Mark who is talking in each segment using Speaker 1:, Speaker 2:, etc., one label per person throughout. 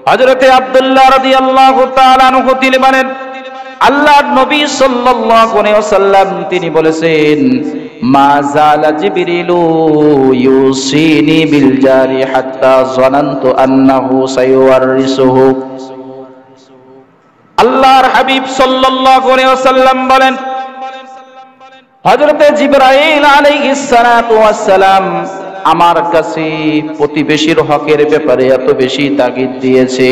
Speaker 1: হযরতে আব্দুল্লাহ রাদিয়াল্লাহু তাআলা আনহু তিনি বলেন, আল্লাহর নবী সাল্লাল্লাহু আলাইহি ওয়াসাল্লাম তিনি বলেছেন, মা জালা জিবরিলু ইউসিনি বিল জারি হাত্তা যানানতু আন্নাহু সায়ুওয়ারিসুহু। আল্লাহর হাবিব সাল্লাল্লাহু আলাইহি ওয়াসাল্লাম বলেন, হযরতে জিবরাইল আলাইহিস সালাতু ওয়াস সালাম আমার কাছে প্রতিবেশীর হকের ব্যাপারে এত বেশি তাগিদ দিয়েছে,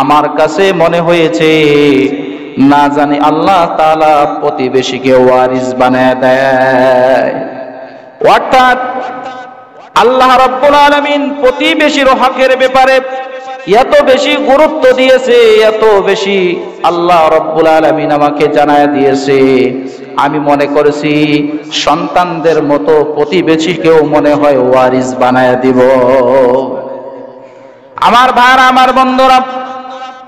Speaker 1: আমার কাছে মনে হয়েছে না জানি আল্লাহ তাআলা প্রতিবেশীকে ওয়ারিস বানায় দেয়। অর্থাৎ আল্লাহ রাব্বুল আলামিন প্রতিবেশীর হকের ব্যাপারে এত বেশি গুরুত্ব দিয়েছে, এত বেশি আল্লাহ রাব্বুল আলামিন আমাকে জানায় দিয়েছে, আমি মনে করেছি সন্তানদের মতো প্রতিবেশীকেও মনে হয় ওয়ারিস বানায় দিব। আমার ভাইরা, আমার বন্ধুরা,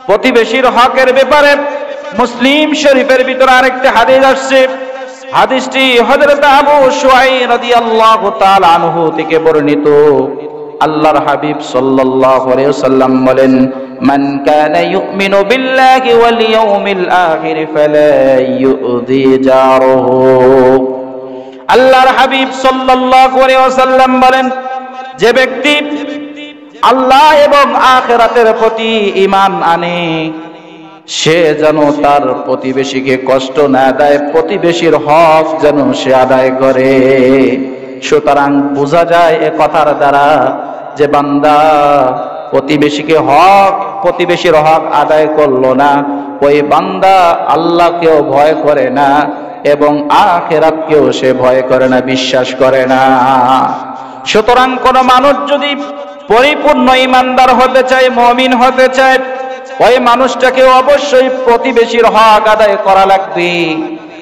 Speaker 1: প্রতিবেশীর হকের ব্যাপারে মুসলিম শরীফের ভিতরে আরেকটি হাদিস আসছে। হাদিসটি হযরত আবু শুআইব রাদিয়াল্লাহু তাআলা আনহু থেকে বর্ণিত। আল্লাহর হাবিব সাল্লাল্লাহু আলাইহি ওয়াসাল্লাম বলেন, মান কানা ইউমিনু বিল্লাহি ওয়াল ইয়াউমিল আখির ফালা ইউযি জারুহু। আল্লাহর হাবিব সাল্লাল্লাহু আলাইহি ওয়াসাল্লাম বলেন, যে ব্যক্তি আল্লাহ এবং আখিরাতের প্রতি ঈমান আনে সে যেন তার প্রতিবেশীকে কষ্ট না দেয়, প্রতিবেশীর হক যেন সে আদায় করে। সুতরাং বোঝা যায় এ কথার দ্বারা যে বান্দা প্রতিবেশীর হক আদায় করলো না, ওই বান্দা আল্লাহকেও ভয় করে না এবং আখিরাতকেও সে ভয় করে না, বিশ্বাস করে না। সুতরাং কোন মানুষ যদি পরিপূর্ণ ঈমানদার হতে চায়, মুমিন হতে চায়, ওই মানুষটাকে অবশ্যই প্রতিবেশীর হক আদায় করা লাগবে।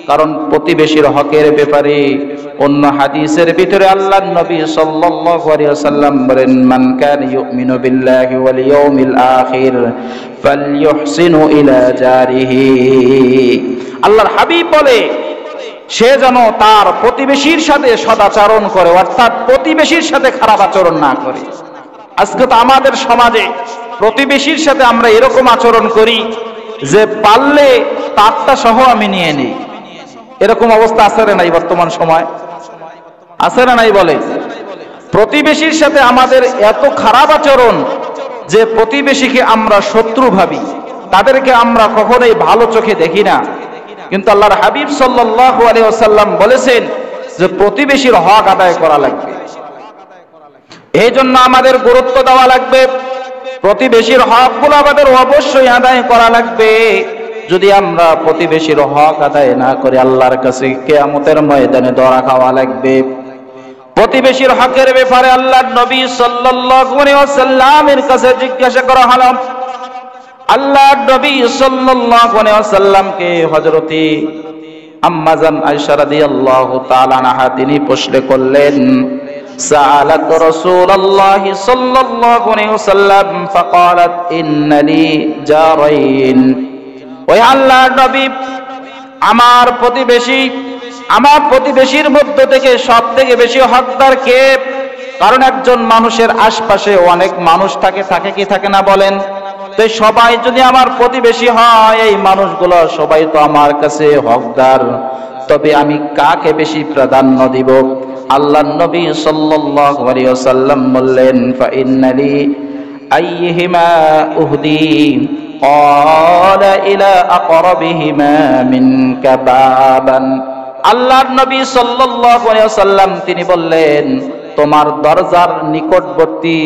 Speaker 1: কারণ প্রতিবেশীর হকের ব্যাপারে অন্য হাদিসের ভিতরে আল্লাহর নবী সাল্লাল্লাহু আলাইহি ওয়াসাল্লাম বলেন, মান কানা ইউমিনু বিল্লাহি ওয়াল ইয়াউমিল আখির ফালইউহসিনু ইলা জারিহি। আল্লাহর হাবিব বলে, সে যেন তার প্রতিবেশীর সাথে সদাচরণ করে, অর্থাৎ প্রতিবেশীর সাথে খারাপ আচরণ না করে। আজকে তো আমাদের সমাজে প্রতিবেশীর সাথে আমরা এরকম আচরণ করি যে পারলে তারটা সহ আমি নিয়ে নিই। এরকম অবস্থা আছে না নাই? বর্তমান সময় আছে না নাই? বলে, প্রতিবেশীর সাথে আমাদের এত খারাপ আচরণ যে প্রতিবেশীকে আমরা শত্রু ভাবি, তাদেরকে আমরা কখনোই ভালো চোখে দেখি না। কিন্তু আল্লাহর হাবিব সাল্লাল্লাহু আলাইহি ওয়াসাল্লাম বলেছেন যে প্রতিবেশীর হক আদায় করা লাগবে। এই জন্য আমাদের গুরুত্ব দেওয়া লাগবে, প্রতিবেশীর হকগুলো আমাদের অবশ্যই আদায় করা লাগবে। যদি আমরা প্রতিবেশীর হক আদায় না করি, আল্লাহর কাছে কিয়ামতের ময়দানে ধরা খাওয়া লাগবে। প্রতিবেশীর হকের ব্যাপারে আল্লাহর নবী সাল্লাল্লাহু আলাইহি ওয়াসাল্লামের কাছে জিজ্ঞাসা করা হলো। আল্লাহর নবী সাল্লাল্লাহু আলাইহি ওয়াসাল্লামকে হযরতে আম্মা জান আয়েশা রাদিয়াল্লাহু তাআলা আনহা তিনি প্রশ্ন করলেন, سألت رسول الله صلى الله عليه وسلم فقالت إن لي جارين। ওই আল্লাহর নবী, আমার প্রতিবেশীর মধ্য থেকে সবথেকে বেশি হকদার কে? কারণ একজন মানুষের আশপাশে অনেক মানুষ থাকে কি থাকে না বলেন? তো সবাই যদি আমার প্রতিবেশী হয়, এই মানুষগুলো সবাই তো আমার কাছে হকদার, তবে আমি কাকে বেশি প্রাধান্য দিব? আল্লাহর নবী সাল্লাল্লাহু আলাইহি ওয়াসাল্লাম বললেন, ফাইন্নালি আইহিমা উহদি ক্বালা ইলা আকরাবিহিমা মিনকা বাবান। আল্লাহর নবী সাল্লাল্লাহু আলাইহি ওয়াসাল্লাম তিনি বললেন, তোমার দরজার নিকটবর্তী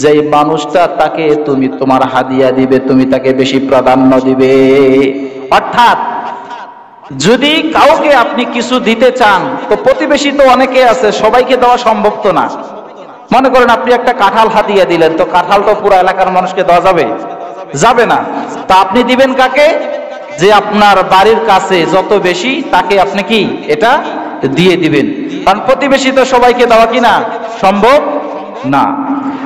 Speaker 1: যেই মানুষটা, তাকে তুমি তোমার হাদিয়া দিবে, তুমি তাকে বেশি প্রাধান্য দিবে। অর্থাৎ যদি কাউকে আপনি কিছু দিতে চান, তো প্রতিবেশী তো অনেকে আছে, সবাইকে দেওয়া সম্ভব তো না। মনে করেন আপনি একটা কাঁঠাল হাদিয়া দিলেন, তো কাঁঠাল তো পুরো এলাকার মানুষকে দেওয়া যাবে না। তা আপনি দিবেন কাকে? যে আপনার বাড়ির কাছে যত বেশি, তাকে আপনি কি এটা দিয়ে দিবেন। কারণ প্রতিবেশী তো সবাইকে দেওয়া কি না সম্ভব না।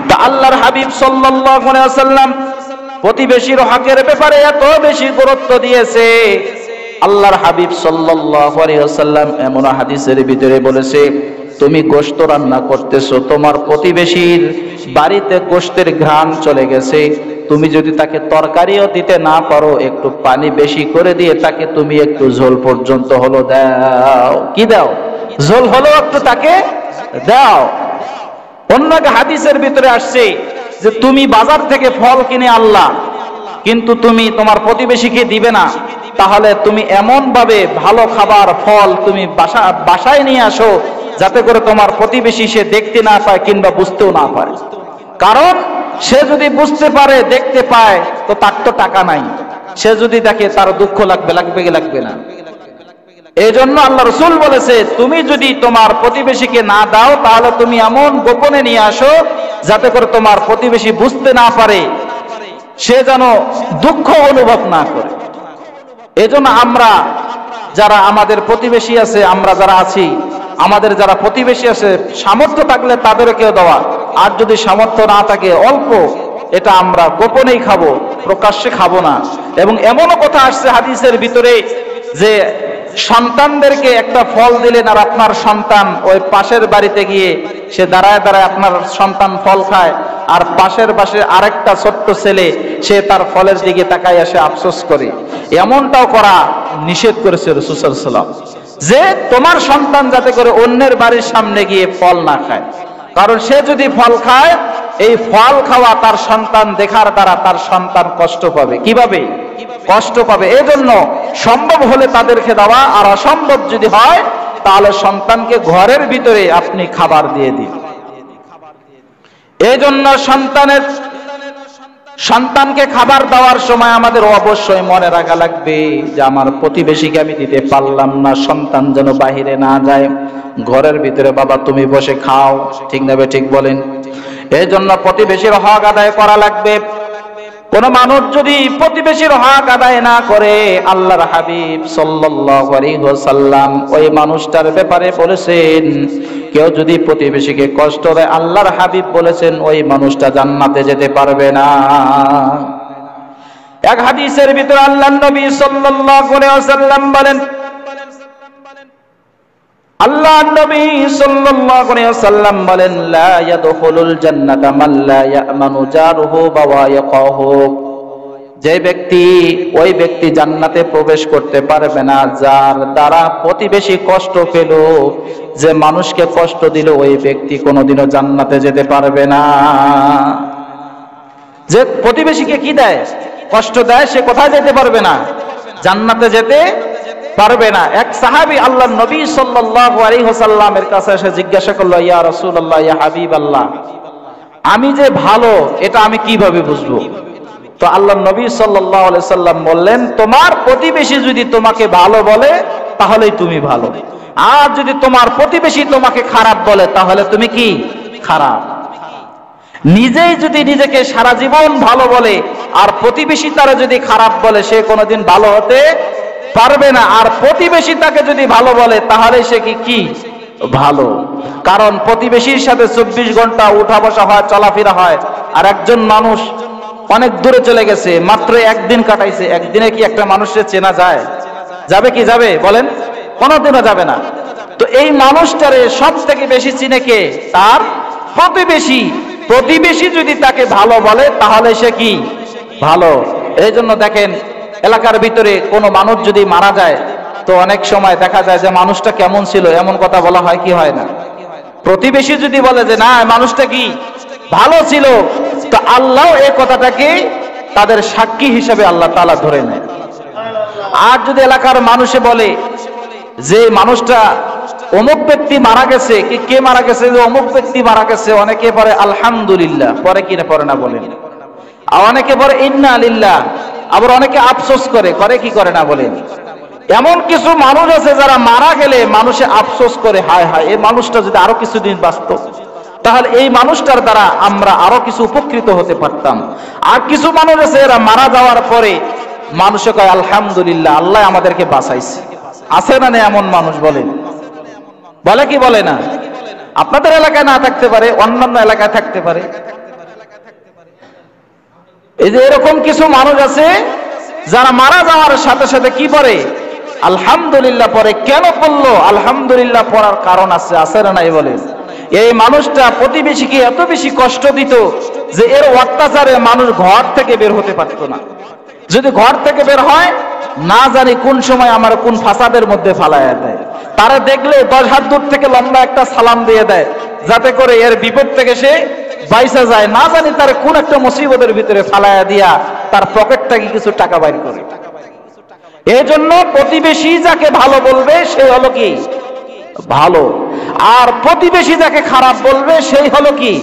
Speaker 1: তা আল্লাহর হাবিব সাল্লাল্লাহু আলাইহি ওয়াসাল্লাম প্রতিবেশীর হকের ব্যাপারে এত বেশি গুরুত্ব দিয়েছে। আল্লাহর হাবিব সাল্লাল্লাহু আলাইহি ওয়াসাল্লাম এমন হাদিসের ভিতরে বলেছে, তুমি গোশত রান্না করতেছো, তোমার প্রতিবেশীর বাড়িতে গোশতের ঘ্রাণ চলে গেছে, তুমি যদি তাকে তরকারিও দিতে না পারো, একটু পানি বেশি করে দিয়ে তাকে তুমি একটু ঝোল পর্যন্ত হলো দাও। কি দাও? ঝোল হলো একটু তাকে দাও। অন্য এক হাদিসের ভিতরে আসছে যে তুমি বাজার থেকে ফল কিনে আনলা, কিন্তু তুমি তোমার প্রতিবেশীকে দিবে না, তাহলে তুমি এমন ভাবে ভালো খাবার ফল তুমি বাসায় নিয়ে আসো যাতে করে তোমার প্রতিবেশী সে দেখতে না পায় কিংবা বুঝতেও না পারে। কারণ সে যদি বুঝতে পারে, দেখতে পায়, তো তার তো টাকা নাই। সে যদি দেখে তার দুঃখ লাগবে না। এই জন্য আল্লাহ রাসূল বলেছে, তুমি যদি তোমার প্রতিবেশীকে না দাও তাহলে তুমি এমন গোপনে নিয়ে আসো যাতে করে তোমার প্রতিবেশী বুঝতে না পারে, সে যেন দুঃখ অনুভব না করে। এই জন্য আমরা যারা আমাদের প্রতিবেশী আছে, আমরা যারা আছি, আমাদের যারা প্রতিবেশী আছে, সামর্থ্য থাকলে তাদেরকেও দেওয়া, আর যদি সামর্থ্য না থাকে অল্প, এটা আমরা গোপনেই খাবো, প্রকাশ্যে খাবো না। এবং এমনও কথা আসছে হাদিসের ভিতরে যে সন্তানদেরকে একটা ফল দিলেন আর আপনার সন্তান ওই পাশের বাড়িতে গিয়ে সে দাঁড়ায় আপনার সন্তান ফল খায়, আর পাশের আরেকটা ছোট্ট ছেলে সে তার ফলের দিকে তাকায় এসে আফসোস করে। এমনটাও করা নিষেধ করেছে রাসূল সাল্লাল্লাহু আলাইহি ওয়াসাল্লাম, যে তোমার সন্তান যাতে করে অন্যের বাড়ির সামনে গিয়ে ফল না খায়। কারণ সে যদি ফল খায়, এই ফল খাওয়া তার সন্তান দেখার দ্বারা তার সন্তান কষ্ট পাবে। কিভাবে কষ্ট পাবে? এই জন্য সম্ভব হলে তাদেরকে দেওয়া, আর অসম্ভব যদি হয় তাহলে সন্তানকে ঘরের ভিতরে আপনি খাবার দিয়ে দিন। এই জন্য সন্তানকে খাবার দেওয়ার সময় আমাদের অবশ্যই মনে রাখা লাগবে যে আমার প্রতিবেশীকে আমি দিতে পারলাম না, সন্তান যেন বাহিরে না যায়, ঘরের ভিতরে বাবা তুমি বসে খাও। ঠিক নেবে ঠিক বলেন? এই জন্য প্রতিবেশীর হক আদায় করা লাগবে। কোন মানুষ যদি প্রতিবেশীর হক আদায় না করে, আল্লাহর হাবিব সাল্লাল্লাহু আলাইহি ওয়াসাল্লাম ওই মানুষটার ব্যাপারে বলেছেন, কেউ যদি প্রতিবেশীকে কষ্ট দেয়, আল্লাহর হাবিব বলেছেন ওই মানুষটা জান্নাতে যেতে পারবে না। এক হাদিসের ভিতরে আল্লাহর নবী সাল্লাল্লাহু আলাইহি ওয়াসাল্লাম বলেন, আল্লাহর নবী সাল্লাল্লাহু আলাইহি ওয়াসাল্লাম বলেন, লা ইয়াদখুলুল জান্নাতা মান লা ইয়ামানু জারুহু বাওয়াইকাহু। ওই ব্যক্তি জান্নাতে প্রবেশ করতে পারবে না যার দ্বারা প্রতিবেশী কষ্ট পেল, যে মানুষকে কষ্ট দিল, ওই ব্যক্তি কোনোদিনও জান্নাতে যেতে পারবে না। যে প্রতিবেশীকে কি দেয়? কষ্ট দেয়, সে কোথায় যেতে পারবে না? জান্নাতে যেতে পারবে না। এক সাহাবী আল্লাহর নবী সাল্লাল্লাহু আলাইহি ওয়াসাল্লামের কাছে এসে জিজ্ঞাসা করলো, ইয়া রাসূলুল্লাহ, ইয়া হাবিবাল্লাহ, আমি যে ভালো এটা আমি কিভাবে বুঝবো? তো আল্লাহর নবী সাল্লাল্লাহু আলাইহি ওয়াসাল্লাম বললেন, তোমার প্রতিবেশী যদি তোমাকে ভালো বলে তাহলেই তুমি ভালো, আর যদি তোমার প্রতিবেশী তোমাকে খারাপ বলে তাহলে তুমি কি? খারাপ। নিজেই যদি নিজেকে সারা জীবন ভালো বলে আর প্রতিবেশী তারা যদি খারাপ বলে, সে কোনোদিন ভালো হতে পারবে না। আর প্রতিবেশী তাকে যদি ভালো বলে তাহলে সে কি ভালো। কারণ প্রতিবেশীর সাথে 24 ঘন্টা উঠা বসা হয়, চলাফেরা হয়। আর একজন মানুষ অনেক দূরে চলে গেছে, মাত্র একদিন কাটাইছে, একদিনে কি একটা মানুষের চেনা যায়? যাবে কি? যাবে? বলেন, কোনোদিনও যাবে না। তো এই মানুষটারে সব থেকে বেশি চিনে কে? তার প্রতিবেশী। প্রতিবেশী যদি তাকে ভালো বলে তাহলে সে কি? ভালো। এই জন্য দেখেন, এলাকার ভিতরে কোনো মানুষ যদি মারা যায়, তো অনেক সময় দেখা যায় যে মানুষটা কেমন ছিল এমন কথা বলা হয় কি হয় না? প্রতিবেশী যদি বলে যে না মানুষটা কি ভালো ছিল, তো আল্লাহ এই কথাটাকে তাদের সাক্ষী হিসেবে আল্লাহ তাআলা ধরে নেয়। আর যদি এলাকার মানুষে বলে যে মানুষটা অমুক ব্যক্তি মারা গেছে, কে মারা গেছে? যে অমুক ব্যক্তি মারা গেছে, অনেকে পরে আলহামদুলিল্লাহ পরে কি না পরে না বলেন, আর অনেকে পরে ইন্না লিল্লাহ, আবার অনেকে আফসোস করে কি করে না বলেন। এমন কিছু মানুষ আছে যারা মারা গেলে মানুষে আফসোস করে, হায় হায় এই মানুষটা যদি আরো কিছুদিন বাঁচত তাহলে এই মানুষটার দ্বারা আমরা আরো কিছু উপকৃত হতে পারতাম। আর কিছু মানুষ আছে এরা মারা যাওয়ার পরে মানুষে কয় আলহামদুলিল্লাহ, আল্লাহ আমাদেরকে বাঁচাইছে। আছে না? এমন মানুষ বলেন, বলে কি বলে না? আপনাদের এলাকায় না থাকতে পারে, অন্যান্য এলাকায় থাকতে পারে। এই যে এরকম কিছু মানুষ আছে যারা মারা যাওয়ার সাথে সাথে কি পড়ে? আলহামদুলিল্লাহ পড়ে। কেন পড়লো? আলহামদুলিল্লাহ পড়ার কারণ আছে না নাই বলেন? এই মানুষটা প্রতিবেশীকে এত বেশি কষ্ট দিত যে এর অত্যাচারে মানুষ ঘর থেকে বের হতে পারত না। যদি ঘর থেকে বের হয়, না জানি কোন সময় আমার কোন ফাসাদের মধ্যে ফালাইয়া দেয়। তারা দেখলে 10 হাত দূর থেকে লম্বা একটা সালাম দিয়ে দেয়, যাতে করে এর বিপদ থেকে সে বাইসা যায়। না জানি তার কোন একটা মুসিবতের ভিতরে ফালাইয়া দিয়া তার পকেট থেকে কিছু টাকা বাইর করে। এই জন্য প্রতিবেশী যাকে ভালো বলবে সেই হলো কি ভালো, আর প্রতিবেশী যাকে খারাপ বলবে সেই হলো কি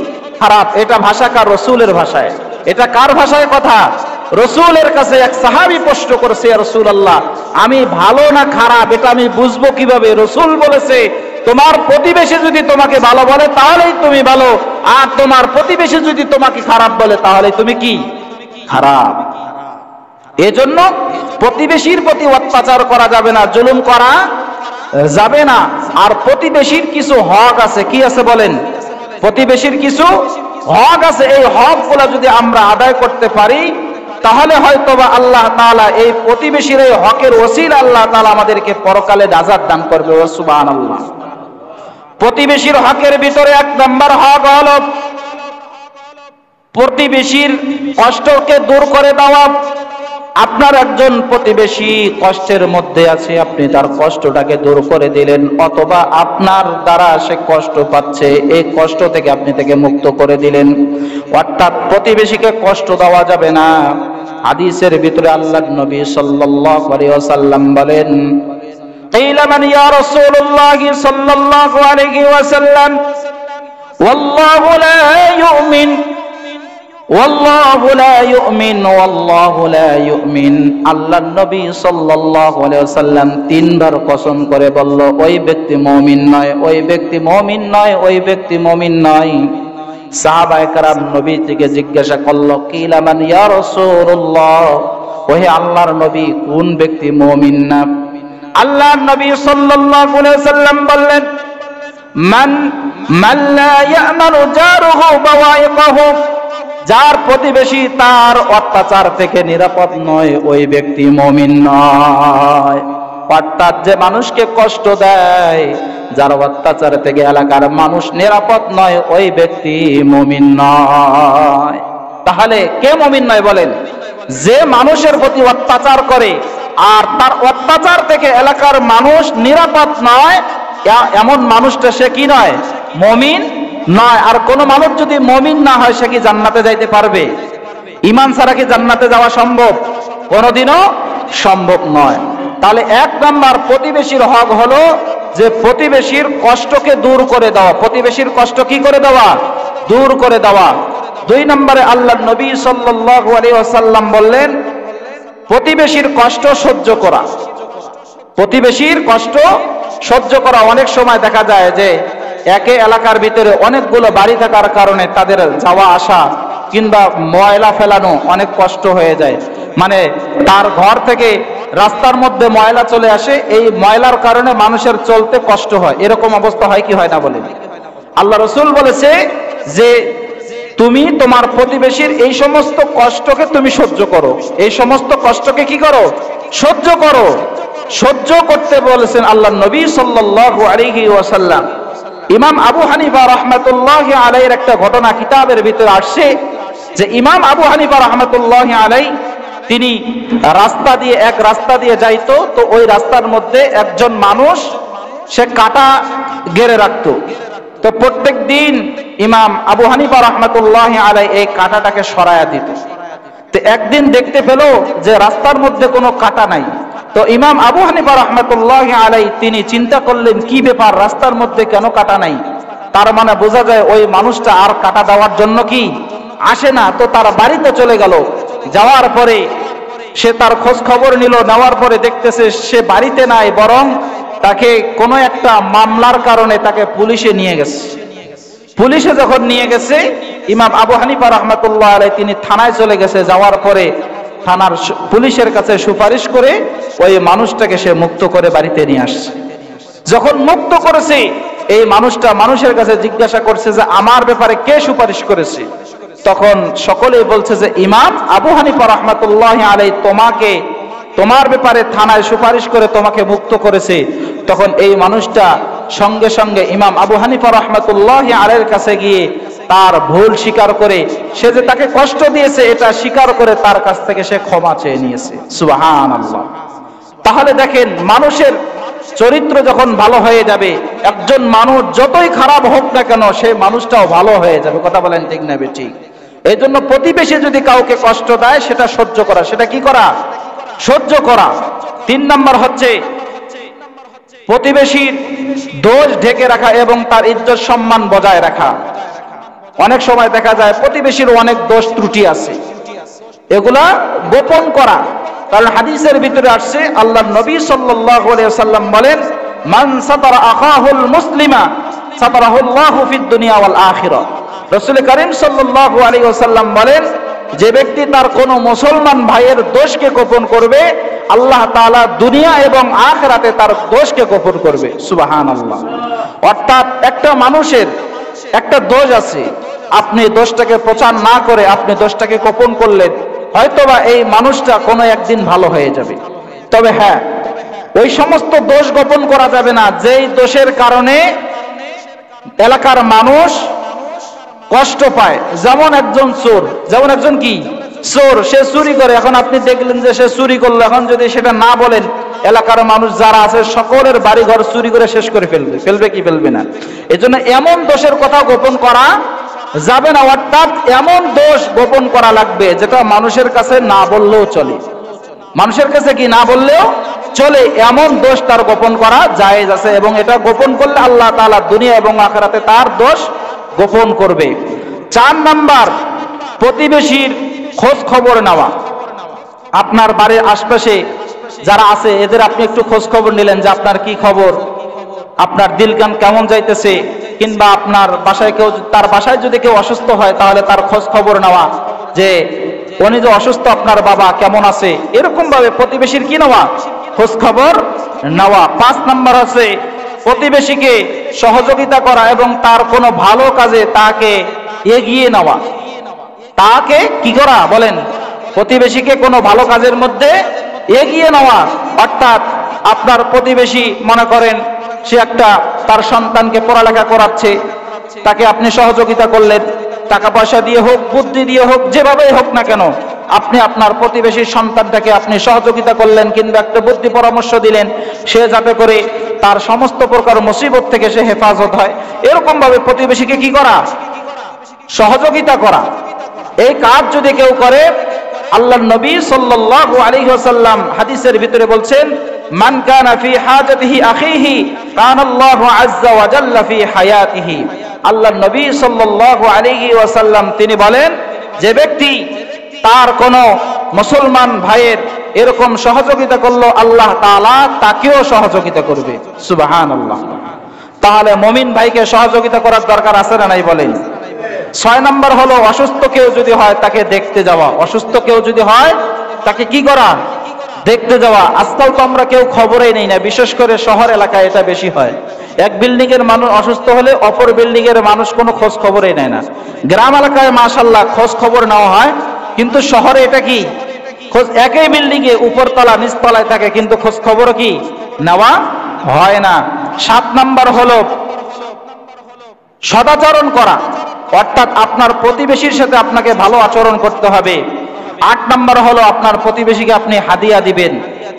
Speaker 1: খারাপ। এটা ভাষাকার রসুলের ভাষায়। এটা কার ভাষায় কথা? রসুলের কাছে এক সাহাবী প্রশ্ন করেছে, ইয়া রাসূলুল্লাহ, আমি ভালো না খারাপ এটা আমি বুঝবো কিভাবে? রসুল বলেছে, তোমার প্রতিবেশী যদি তোমাকে ভালো বলে তাহলেই তুমি ভালো, আর তোমার প্রতিবেশী যদি তোমাকে খারাপ বলে তাহলে তুমি কি খারাপ। এজন্য প্রতিবেশীর প্রতি অত্যাচার করা যাবে না, জুলুম করা যাবে না। আর প্রতিবেশীর কিছু হক আছে। কি আছে বলেন? প্রতিবেশীর কিছু হক আছে। এই হকগুলো যদি আমরা আদায় করতে পারি তাহলে হয়তোবা আল্লাহ তাআলা এই প্রতিবেশীর এই হকের ওসিলা আল্লাহ তাআলা আমাদেরকে পরকালে নাজাত দান করবে। সুবহানাল্লাহ। প্রতিবেশীর হকের ভিতরে 1 নম্বর হক হলো প্রতিবেশীর কষ্টকে দূর করে দেওয়া। আপনার একজন প্রতিবেশী কষ্টের মধ্যে আছে, আপনি তার কষ্টটাকে দূর করে দিলেন, অথবা আপনার দ্বারা সে কষ্ট পাচ্ছে, এই কষ্ট থেকে আপনি তাকে মুক্ত করে দিলেন। অর্থাৎ প্রতিবেশীকে কষ্ট দেওয়া যাবে না। হাদিসের ভিতরে আল্লাহর নবী সাল্লাল্লাহু আলাইহি ওয়াসাল্লাম বলেন, কিলা মান ইয়া রাসূলুল্লাহ সাল্লাল্লাহু আলাইহি ওয়াসাল্লাম ওয়াল্লাহু লা ইউমিন ওয়াল্লাহু লা ইউমিন ওয়াল্লাহু লা ইউমিন। আল্লাহর নবী সাল্লাল্লাহু আলাইহি ওয়াসাল্লাম 3 বার কসম করে বলল, ওই ব্যক্তি মুমিন নয়, ওই ব্যক্তি মুমিন নয়, ওই ব্যক্তি মুমিন নয়। সাহাবায়ে কেরাম নবী থেকে জিজ্ঞাসা করলো, কিলা মান ইয়া রাসূলুল্লাহ, ওহে আল্লাহর নবী কোন ব্যক্তি মুমিন না? আল্লাহর নবী সাল্লাল্লাহু আলাইহি ওয়াসাল্লাম বললেন, মান লা ইয়ামানু জারুহু বাওয়াইকাহু, যার প্রতিবেশী তার অত্যাচার থেকে নিরাপদ নয়, ওই ব্যক্তি মুমিন নয়। অর্থাৎ যে মানুষকে কষ্ট দেয়, যার অত্যাচার থেকে এলাকার মানুষ নিরাপদ নয়, ওই ব্যক্তি মুমিন নয়। তাহলে কে মুমিন নয় বলেন? যে মানুষের প্রতি অত্যাচার করে আর তার অত্যাচার থেকে এলাকার মানুষ নিরাপদ নয়, এমন মানুষটা সে কি নয়? মুমিন নয়। আর কোন মানুষ যদি মুমিন না হয় সে কি জান্নাতে যাইতে পারবে? ঈমান ছাড়া কি জান্নাতে যাওয়া সম্ভব? কোনোদিনও সম্ভব নয়। তাহলে 1 নাম্বার প্রতিবেশীর হক হলো যে প্রতিবেশীর কষ্টকে দূর করে দেওয়া। প্রতিবেশীর কষ্ট কি করে দেওয়া? দূর করে দেওয়া। 2 নম্বরে আল্লাহর নবী সাল্লাল্লাহু আলাইহি ওয়াসাল্লাম বললেন, প্রতিবেশীর কষ্ট সহ্য করা। প্রতিবেশীর কষ্ট সহ্য করা। অনেক সময় দেখা যায় যে একে এলাকার ভিতরে অনেকগুলো বাড়ি থাকার কারণে তাদের যাওয়া আসা কিংবা ময়লা ফেলানো অনেক কষ্ট হয়ে যায়। মানে তার ঘর থেকে রাস্তার মধ্যে ময়লা চলে আসে, এই ময়লার কারণে মানুষের চলতে কষ্ট হয়। এরকম অবস্থা হয় কি হয় না বলেন? আল্লাহ রাসূল বলেছে যে তুমি তোমার প্রতিবেশীর এই সমস্ত কষ্টকে তুমি সহ্য করো। এই সমস্ত কষ্টকে কি করো? সহ্য করো। সহ্য করতে বলেছেন আল্লাহর নবী সাল্লাল্লাহু আলাইহি ওয়াসাল্লাম। ইমাম আবু হানিফা রাহমাতুল্লাহি আলাইহির একটা ঘটনা কিতাবের ভিতরে আসছে যে ইমাম আবু হানিফা রাহমাতুল্লাহি আলাইহি তিনি এক রাস্তা দিয়ে যাইতো, তো ওই রাস্তার মধ্যে একজন মানুষ সে কাঁটা গেড়ে রাখতো। তো প্রত্যেক দিন ইমাম আবু হানিফা রাহমাতুল্লাহি আলাইহি এই কাঁটাটাকে সরায়া দিত। তো একদিন দেখতে পেল যে রাস্তার মধ্যে কোনো কাঁটা নাই। তো ইমাম আবু হানিফা রাহমাতুল্লাহি আলাইহি তিনি চিন্তা করলেন, কি ব্যাপার, রাস্তার মধ্যে কেন কাঁটা নাই? তার মানে বোঝা যায় ওই মানুষটা আর কাঁটা দেওয়ার জন্য কি আসে না। তো তার বাড়িতে চলে গেল। যাওয়ার পরে সে তার খোঁজ খবর নিল। নেওয়ার পরে দেখতেছে সে বাড়িতে নাই, বরং তাকে কোনো একটা মামলার কারণে তাকে পুলিশে নিয়ে গেছে। পুলিশে যখন নিয়ে গেছে, ইমাম আবু হানিফা রাহমাতুল্লাহ আলাইহি তিনি থানায় চলে গেছে। যাওয়ার পরে থানার পুলিশের কাছে সুপারিশ করে ওই মানুষটাকে সে মুক্ত করে বাড়িতে নিয়ে আসছে। যখন মুক্ত করেছে, এই মানুষটা মানুষের কাছে জিজ্ঞাসা করছে যে আমার ব্যাপারে কে সুপারিশ করেছে? তখন সকলেই বলছে যে ইমাম আবু হানিফা রাহমাতুল্লাহি আলাইহি তোমার ব্যাপারে থানায় সুপারিশ করে তোমাকে মুক্ত করেছে। তখন এই মানুষটা সঙ্গে সঙ্গে ইমাম আবু হানিফা রাহমাতুল্লাহি আলাইহির কাছে গিয়ে তার ভুল স্বীকার করে, সে যে তাকে কষ্ট দিয়েছে এটা স্বীকার করে তার কাছ থেকে সে ক্ষমা চেয়ে নিয়েছে। সুবহানাল্লাহ। তাহলে দেখেন, মানুষের চরিত্র যখন ভালো হয়ে যাবে, একজন মানুষ যতই খারাপ হোক না কেন সেই মানুষটাও ভালো হয়ে যাবে। কথা বলেন ঠিক না ঠিক? এই জন্য প্রতিবেশী যদি কাউকে কষ্ট দেয় সেটা সহ্য করা। সেটা কি করা? সহ্য করা। 3 নম্বর হচ্ছে প্রতিবেশীর দোষ ঢেকে রাখা এবং তার ইজ্জত সম্মান বজায় রাখা। অনেক সময় দেখা যায় প্রতিবেশীর অনেক দোষ ত্রুটি আছে, এগুলা গোপন করা। কারণ হাদিসের ভিতরে আসছে, আল্লাহর নবী সাল্লাল্লাহু আলাইহি ওয়াসাল্লাম বলেন, মান সাতারা আখাহুল মুসলিমা সাতারাহুল্লাহু ফিদ দুনিয়া ওয়াল আখিরাহ। রাসূল করিম সাল্লাল্লাহু আলাইহি ওয়াসাল্লাম বলেন, যে ব্যক্তি তার কোনো মুসলমান ভাইয়ের দোষকে গোপন করবে, আল্লাহ তাআলা দুনিয়া এবং আখিরাতে তার দোষকে গোপন করবে। সুবহানাল্লাহ। অর্থাৎ একটা মানুষের একটা দোষ আছে, আপনি দোষটাকে প্রচার না করে আপনি দোষটাকে গোপন করলেন, হয়তোবা এই মানুষটা কোনো একদিন ভালো হয়ে যাবে। তবে হ্যাঁ, ওই সমস্ত দোষ গোপন করা যাবে না যেই দোষের কারণে এলাকার মানুষ কষ্ট পায়। যেমন একজন চোর, যেমন একজন কি চোর, সে চুরি করে, এখন আপনি দেখলেন যে সে চুরি করলো, এখন যদি সেটা না বলেন এলাকার মানুষ যারা আছে সকলের বাড়ি ঘর চুরি করে শেষ করে ফেলবে কি ফেলবে না। এজন্য এমন দোষের কথা গোপন করা যাবে না। অর্থাৎ এমন দোষ গোপন করা লাগবে যেটা মানুষের কাছে না বললেও চলে, মানুষের কাছে কি না বললেও চলে, এমন দোষ তার গোপন করা জায়েজ আছে। এবং এটা গোপন করলে আল্লাহ তাআলা দুনিয়া এবং আখিরাতে তার দোষ গোপন করবে। 4 নাম্বার, প্রতিবেশীর খোঁজ খবর নেওয়া। আপনার বাড়ির আশপাশে যারা আছে এদের আপনি একটু খোঁজ খবর নিলেন যে আপনার কি খবর, আপনার দিলকান কেমন যাইতেছে, কিংবা আপনার বাসায় কেউ, তার বাসায় যদি কেউ অসুস্থ হয় তাহলে তার খোঁজ খবর নেওয়া, যে উনি যে অসুস্থ আপনার বাবা কেমন আছে, এরকম ভাবে প্রতিবেশীর কি নেওয়া, খোঁজ খবর নেওয়া। 5 নাম্বার আছে প্রতিবেশীকে সহযোগিতা করা এবং তার কোনো ভালো কাজে তাকে এগিয়ে নেওয়া। তাকে কি করা বলেন? প্রতিবেশীকে কোনো ভালো কাজের মধ্যে এগিয়ে নেওয়া। অর্থাৎ আপনার প্রতিবেশী মনে করেন সে একটা তার সন্তানকে পড়ালেখা করাচ্ছে, তাকে আপনি সহযোগিতা করলেন, টাকা পয়সা দিয়ে হোক, বুদ্ধি দিয়ে হোক, যেভাবেই হোক না কেন আপনি আপনার প্রতিবেশীর সন্তানটাকে আপনি সহযোগিতা করলেন, কিংবা একটা বুদ্ধি পরামর্শ দিলেন, সে যাতে করে তার সমস্ত প্রকার মুসিবত থেকে সে হেফাজত হয়। এরকম ভাবে প্রতিবেশীকে কি করা? সহযোগিতা করা। এই কাজ যদি কেউ করে, আল্লাহর নবী সাল্লাল্লাহু আলাইহি ওয়াসাল্লাম হাদিসের ভিতরে বলছেন, মান কানা ফি হাজাতিহি আখিহি কানাল্লাহু আযজা ওয়া জাল্লা ফি হায়াতিহি। আল্লাহর নবী সাল্লাল্লাহু আলাইহি ওয়াসাল্লাম তিনি বলেন, যে ব্যক্তি তার কোন মুসলমান ভাইয়ের এরকম সহযোগিতা করলো, আল্লাহ তাআলা তাকেও সহযোগিতা করবে। সুবহানাল্লাহ। তাহলে মুমিন ভাইকে সহযোগিতা করার দরকার আছে না নাই বলেন? 6 নাম্বার হলো অসুস্থ কেউ যদি হয় তাকে দেখতে যাওয়া। অসুস্থ কেউ যদি হয় তাকে কি করা? দেখতে যাওয়া। আজকাল তো আমরা কেউ খবরই নেই না, বিশেষ করে শহর এলাকায় এটা বেশি হয়। এক বিল্ডিং এর মানুষ অসুস্থ হলে অপর বিল্ডিং এর মানুষ কোনো খোঁজ খবরই নেয় না। গ্রাম এলাকায় মাশাআল্লাহ খোঁজ খবর নেওয়া হয়, কিন্তু শহরে এটা কি খোঁজ, একই বিল্ডিং এ উপরতলা নিচতলায় থাকে কিন্তু খোঁজ খবর কি নেওয়া হয় না। 7 নাম্বার হলো সদাচরণ করা। অর্থাৎ আপনার প্রতিবেশীর সাথে আপনাকে ভালো আচরণ করতে হবে। 8 নাম্বার হলো আপনার প্রতিবেশীকে আপনি হাদিয়া দিবেন।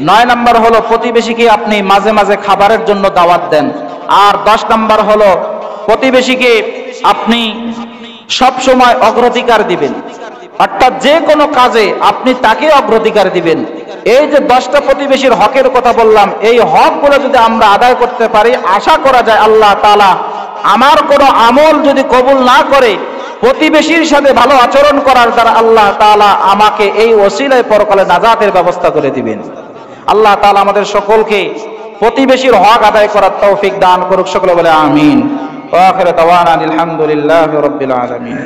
Speaker 1: 9 নাম্বার হলো প্রতিবেশীকে আপনি মাঝে মাঝে খাবারের জন্য দাওয়াত দেন। আর 10 নাম্বার হলো প্রতিবেশীকে আপনি সব সময় অগ্রাধিকার দিবেন। অর্থাৎ যে কোনো কাজে আপনি তাকে অগ্রাধিকার দিবেন। এই যে 10টা প্রতিবেশীর হকের কথা বললাম, এই হকগুলো যদি আমরা আদায় করতে পারি, আশা করা যায় আল্লাহ তাআলা আমার কোনো আমল যদি কবুল না করে, প্রতিবেশীর সাথে ভালো আচরণ করার দ্বারা আল্লাহ তাআলা আমাকে এই ওসিলায় পরকালে নাজাতের ব্যবস্থা করে দিবেন। আল্লাহ তাআলা আমাদের সকলকে প্রতিবেশীর হক আদায় করার তৌফিক দান করুক। সকলে বলে আমিন। ওয়া আখিরু দাওয়ানা আলহামদুলিল্লাহি রাব্বিল আলামিন।